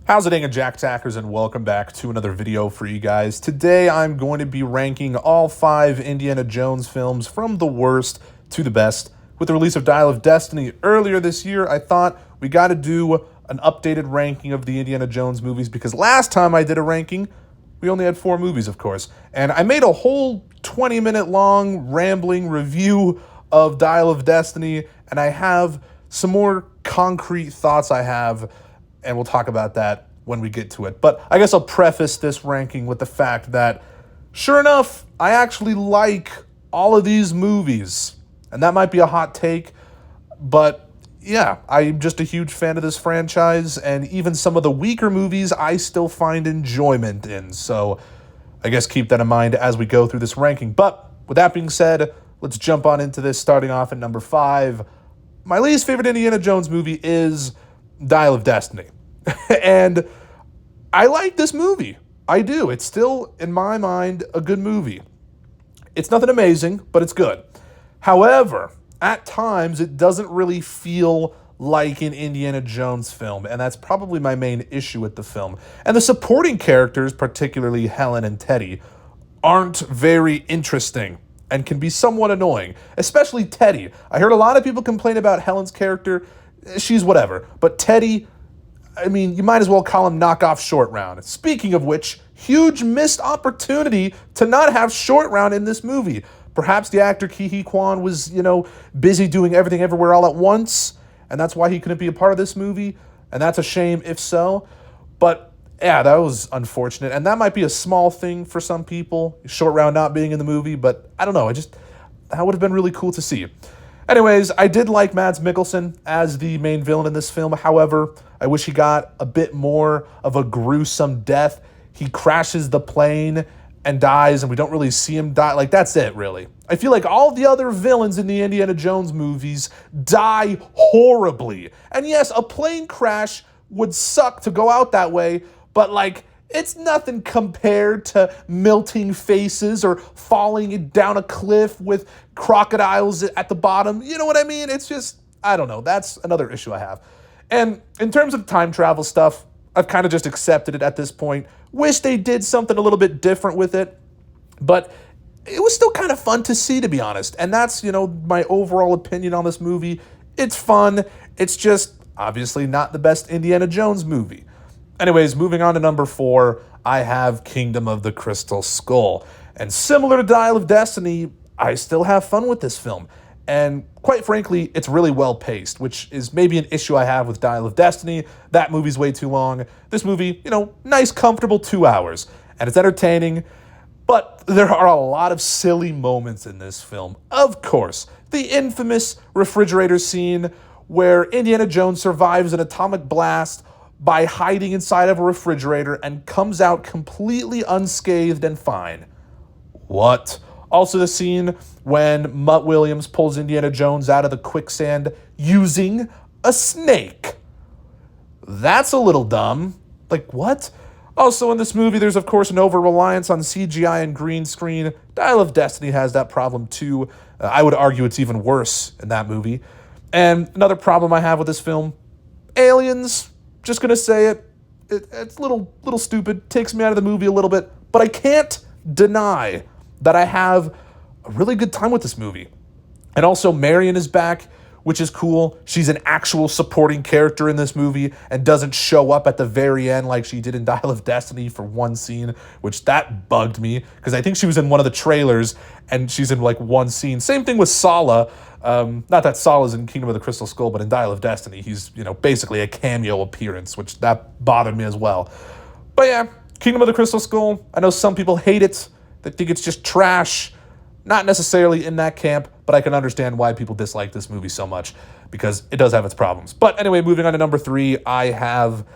How's it going, Jack Tackers, and welcome back to another video for you guys. Today I'm going to be ranking all 5 Indiana Jones films from the worst to the best. With the release of Dial of Destiny earlier this year, I thought we got to do an updated ranking of the Indiana Jones movies because last time I did a ranking, we only had 4 movies, of course. And I made a whole 20-minute long rambling review of Dial of Destiny, and I have some more concrete thoughts I have, and we'll talk about that when we get to it. But I guess I'll preface this ranking with the fact that, sure enough, I actually like all of these movies. And that might be a hot take, but yeah, I'm just a huge fan of this franchise, and even some of the weaker movies I still find enjoyment in. So I guess keep that in mind as we go through this ranking. But with that being said, let's jump on into this, starting off at number 5. My least favorite Indiana Jones movie is Dial of Destiny. And I like this movie. I do. It's still, in my mind, a good movie. It's nothing amazing, but it's good. However, at times, it doesn't really feel like an Indiana Jones film, and that's probably my main issue with the film. And the supporting characters, particularly Helen and Teddy, aren't very interesting and can be somewhat annoying, especially Teddy. I heard a lot of people complain about Helen's character. She's whatever. But Teddy, I mean, you might as well call him knockoff Short Round. Speaking of which, huge missed opportunity to not have Short Round in this movie. Perhaps the actor Ke Huy Quan was, busy doing everything everywhere all at once, and that's why he couldn't be a part of this movie, and that's a shame if so. But yeah, that was unfortunate, and that might be a small thing for some people, Short Round not being in the movie, but I don't know, that would have been really cool to see. Anyways, I did like Mads Mikkelsen as the main villain in this film. However, I wish he got a bit more of a gruesome death. He crashes the plane and dies, and we don't really see him die. Like, that's it, really. I feel like all the other villains in the Indiana Jones movies die horribly. And yes, a plane crash would suck to go out that way, but it's nothing compared to melting faces or falling down a cliff with crocodiles at the bottom. You know what I mean? It's just, I don't know. That's another issue I have. And in terms of time travel stuff, I've kind of just accepted it at this point. Wish they did something a little bit different with it, but it was still kind of fun to see, to be honest. And that's, my overall opinion on this movie. It's fun. It's just obviously not the best Indiana Jones movie. Anyways, moving on to number 4, I have Kingdom of the Crystal Skull. And similar to Dial of Destiny, I still have fun with this film. And quite frankly, it's really well paced, which is maybe an issue I have with Dial of Destiny. That movie's way too long. This movie, nice, comfortable 2 hours. And it's entertaining, but there are a lot of silly moments in this film. Of course, the infamous refrigerator scene where Indiana Jones survives an atomic blast by hiding inside of a refrigerator and comes out completely unscathed and fine. What? Also the scene when Mutt Williams pulls Indiana Jones out of the quicksand using a snake. That's a little dumb. What? Also in this movie, there's of course an over-reliance on CGI and green screen. Dial of Destiny has that problem too. I would argue it's even worse in that movie. And another problem I have with this film, aliens. Just gonna say it's a little stupid, takes me out of the movie a little bit, but I can't deny that I have a really good time with this movie. And also Marion is back, which is cool. She's an actual supporting character in this movie and doesn't show up at the very end like she did in Dial of Destiny for one scene, which that bugged me because I think she was in one of the trailers and she's in one scene. Same thing with Sala. Not that Sala's in Kingdom of the Crystal Skull, but in Dial of Destiny, he's, basically a cameo appearance, which that bothered me as well. But yeah, Kingdom of the Crystal Skull, I know some people hate it. They think it's just trash. Not necessarily in that camp, but I can understand why people dislike this movie so much because it does have its problems. But anyway, moving on to number 3, I have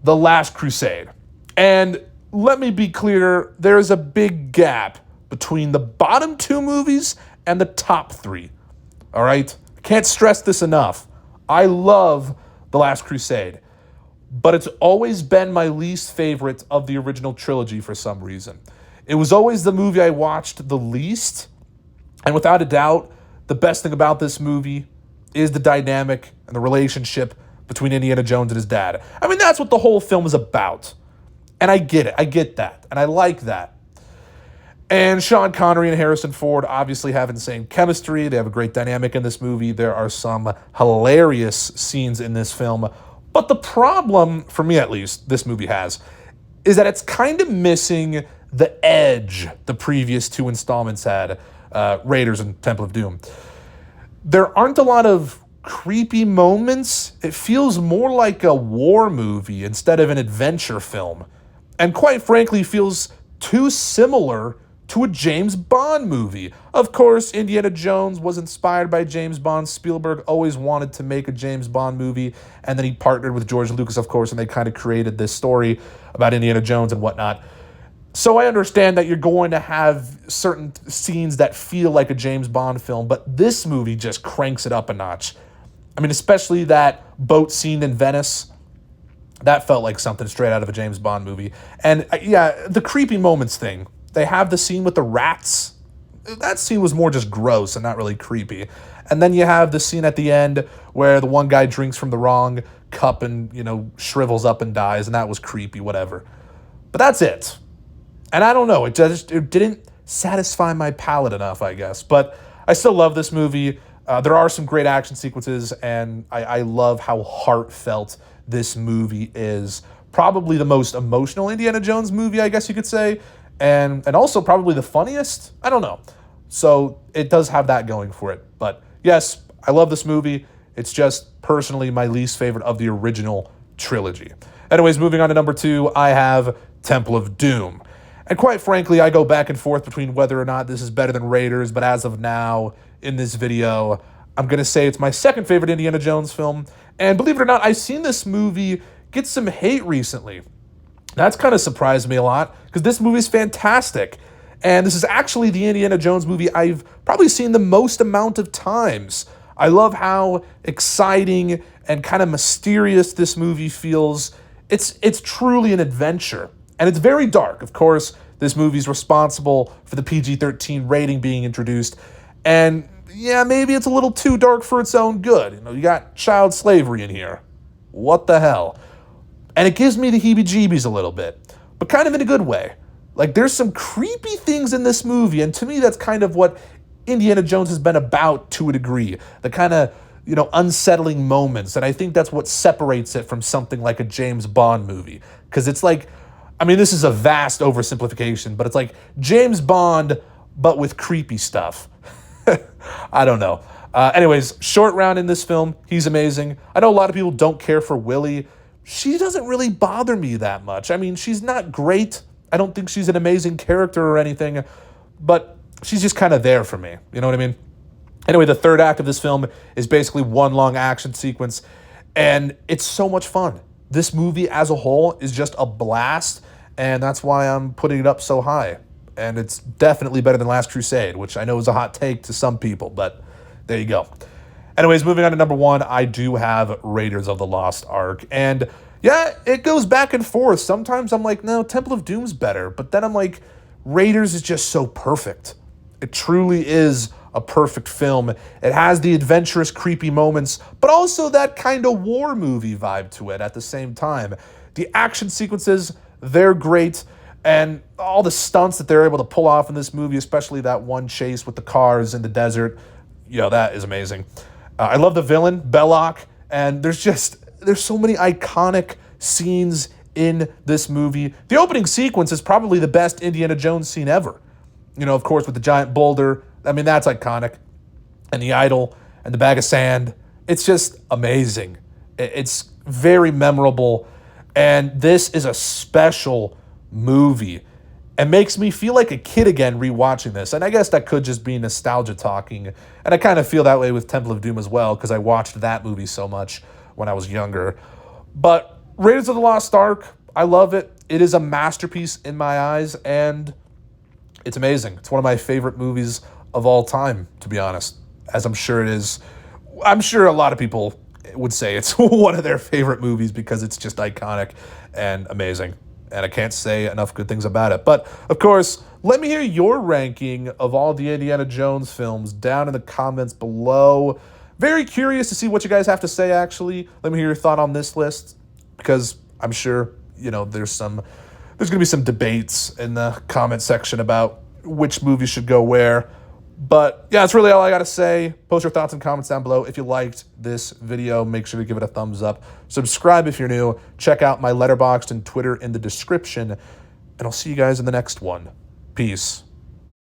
The Last Crusade. And let me be clear, there is a big gap between the bottom 2 movies and the top 3. All right? I can't stress this enough. I love The Last Crusade, but it's always been my least favorite of the original trilogy for some reason. It was always the movie I watched the least, and without a doubt, the best thing about this movie is the dynamic and the relationship between Indiana Jones and his dad. I mean, that's what the whole film is about. And I get it. I get that. And I like that. And Sean Connery and Harrison Ford obviously have insane chemistry. They have a great dynamic in this movie. There are some hilarious scenes in this film. But the problem, for me at least, this movie has, is that it's kind of missing the edge the previous two installments had, Raiders and Temple of Doom. There aren't a lot of creepy moments. It feels more like a war movie instead of an adventure film. And quite frankly, feels too similar to a James Bond movie. Of course, Indiana Jones was inspired by James Bond. Spielberg always wanted to make a James Bond movie, and then he partnered with George Lucas, of course, and they kind of created this story about Indiana Jones and whatnot. So I understand that you're going to have certain scenes that feel like a James Bond film, but this movie just cranks it up a notch. I mean, especially that boat scene in Venice. That felt like something straight out of a James Bond movie. And yeah, the creepy moments thing. They have the scene with the rats. That scene was more just gross and not really creepy. And then you have the scene at the end where the one guy drinks from the wrong cup and, shrivels up and dies, and that was creepy, whatever. But that's it. And I don't know, it didn't satisfy my palate enough, I guess. But I still love this movie. There are some great action sequences, and I love how heartfelt this movie is. Probably the most emotional Indiana Jones movie, I guess you could say. And also probably the funniest. I don't know. So it does have that going for it. But yes, I love this movie. It's just personally my least favorite of the original trilogy. Anyways, moving on to number 2, I have Temple of Doom. And quite frankly, I go back and forth between whether or not this is better than Raiders, but as of now, in this video, I'm going to say it's my second favorite Indiana Jones film. And believe it or not, I've seen this movie get some hate recently. That's kind of surprised me a lot, because this movie is fantastic. And this is actually the Indiana Jones movie I've probably seen the most amount of times. I love how exciting and kind of mysterious this movie feels. It's truly an adventure. And it's very dark. Of course, this movie's responsible for the PG-13 rating being introduced. And yeah, maybe it's a little too dark for its own good. You got child slavery in here. What the hell? And it gives me the heebie-jeebies a little bit, but kind of in a good way. Like, there's some creepy things in this movie, and to me, that's kind of what Indiana Jones has been about to a degree. The kind of, unsettling moments, and I think that's what separates it from something like a James Bond movie. Because it's like, this is a vast oversimplification, but it's like James Bond, but with creepy stuff. I don't know. Anyways, Short Round in this film, he's amazing. I know a lot of people don't care for Willie. She doesn't really bother me that much. She's not great. I don't think she's an amazing character or anything, but she's just kind of there for me. You know what I mean? Anyway, the third act of this film is basically one long action sequence, and it's so much fun. This movie as a whole is just a blast, and that's why I'm putting it up so high. And it's definitely better than Last Crusade, which I know is a hot take to some people, but there you go. Anyways, moving on to number 1, I do have Raiders of the Lost Ark. And yeah, it goes back and forth. Sometimes I'm like, no, Temple of Doom's better. But then I'm like, Raiders is just so perfect. It truly is a perfect film. It has the adventurous, creepy moments, but also that kind of war movie vibe to it at the same time. The action sequences, they're great. And all the stunts that they're able to pull off in this movie, especially that one chase with the cars in the desert, that is amazing. I love the villain, Belloc, and there's so many iconic scenes in this movie. The opening sequence is probably the best Indiana Jones scene ever. Of course, with the giant boulder. That's iconic. And the idol and the bag of sand. It's just amazing. It's very memorable. And this is a special movie. It makes me feel like a kid again rewatching this. And I guess that could just be nostalgia talking. And I kind of feel that way with Temple of Doom as well, because I watched that movie so much when I was younger. But Raiders of the Lost Ark, I love it. It is a masterpiece in my eyes, and it's amazing. It's one of my favorite movies of all time, to be honest, as I'm sure it is. I'm sure a lot of people would say it's one of their favorite movies because it's just iconic and amazing. And I can't say enough good things about it. But, of course, let me hear your ranking of all the Indiana Jones films down in the comments below. Very curious to see what you guys have to say, actually. Let me hear your thought on this list, because I'm sure, there's going to be some debates in the comment section about which movie should go where. But yeah, that's really all I got to say. Post your thoughts and comments down below. If you liked this video, make sure to give it a thumbs up. Subscribe if you're new. Check out my Letterboxd and Twitter in the description. And I'll see you guys in the next one. Peace.